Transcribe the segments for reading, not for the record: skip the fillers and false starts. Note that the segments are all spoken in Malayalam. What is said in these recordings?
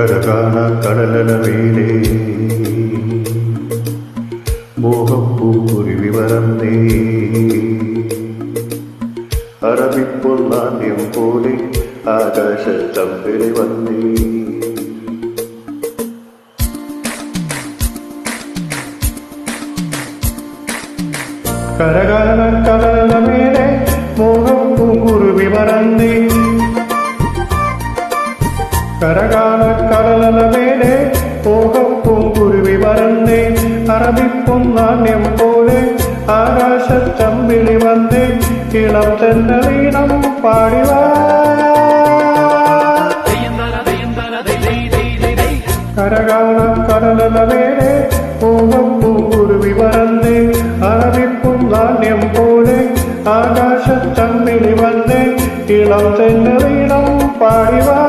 കരകാണ കടലലവേലേ മോഹപ്പൂക്കുരുവി വരന്നേ അറബിപ്പൊന്നാണ്യം പോലെ ആകാശത്തമ്പിളി വന്നേ കരകാണ കടലലവേലേ മോഹപ്പൂക്കുരുവി വരന്നേ കരകാണ കടലലവേലേ മോഹപ്പൂങ്കുരുവി വരന്നേ അറബിപ്പൊന്നാണ്യം പോലെ ആകാശത്തമ്പിളി വന്നേ ഇളം തെന്നലീണം പാടിവാ കരകാണ കടലലവേലേ മോഹപ്പൂങ്കുരുവി വരന്നേ അറബിപ്പൊന്നാണ്യം പോലെ ആകാശത്തമ്പിളി വന്നേ ഇളം തെന്നലീണം പാടിവാ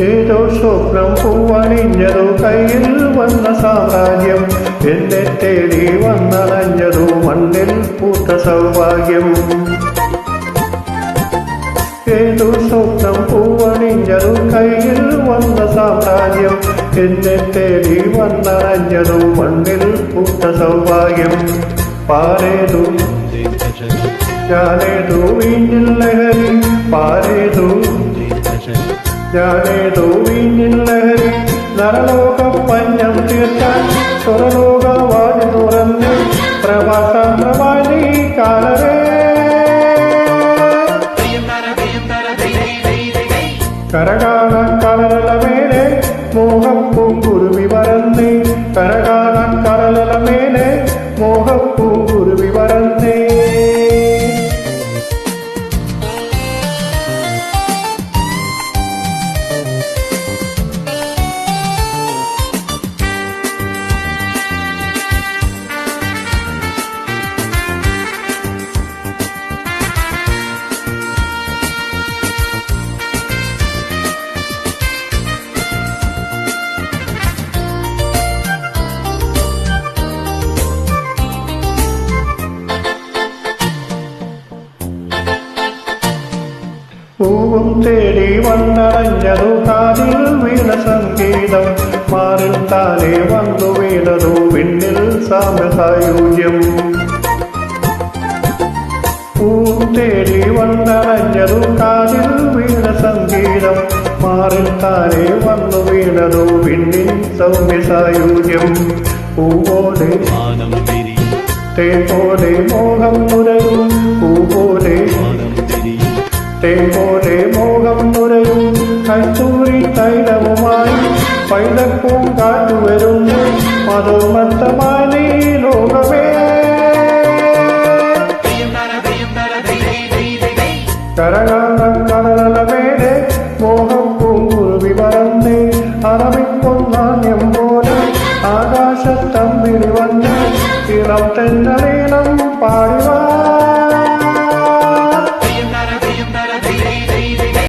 ഏതോ സ്വപ്നം പൂവണിഞ്ഞതോ കയ്യിൽ വന്ന സാമ്രാജ്യം എന്നെ തേടി വന്നണഞ്ഞതോ മണ്ണിൽ പൂത്ത സൗഭാഗ്യം ഏതോ സ്വപ്നം പൂവണിഞ്ഞതോ കയ്യിൽ വന്ന സാമ്രാജ്യം എന്നെ തേടി വന്നണഞ്ഞതോ മണ്ണിൽ പൂത്ത സൗഭാഗ്യം പാരേതു ഞാനേതോ വീഞ്ഞിൽ ലഹരി പാരേതു ഞാനേതോ വീഞ്ഞിൽ ലഹരി നരലോക പഞ്ഞം തീർക്കാൻ സ്വർലോകവാതി തുറന്ന് പ്രഭാസാന്ത്രമായി നീ കാണവേ കരകാണ കടലലവേലേ മോഹപ്പൂങ്കുരുവി വരന്നേ കരകാണ കടലലവേലേ മോഹപ്പൂങ്കുരുവി വരന്നേ പൂവും തേടി വന്നണഞ്ഞതു കാതിൽ വീണ സംഗീതം മാറിൽ താനെ വന്നു വീണതു വിണ്ണിൽ സാമ്യസായുജ്യം പൂവും തേടി വന്നണഞ്ഞതു കാതിൽ വീണ സംഗീതം മാറിൽ താനെ വന്നു വീണതു വിണ്ണിൽ സൗമ്യസായുജ്യം പൂവോടെ തേപോലെ മോഹം നുരയും പൂവോടെ തേപോലെ മോഹം നുരയും കസ്തൂരി തൈലവുമായി പൈതപ്പൂം കാറ്റുവരുന്നു മധുമത്തമായി ലോകമേ കരകാണ കടലലവേലേ മോഹപ്പൂങ്കുരുവി വരന്നേ അറബിപ്പൊന്നാണ്യം പോലെ ആകാശത്തമ്പിളി വന്നേ ഇളം തെന്നലീണം പാടി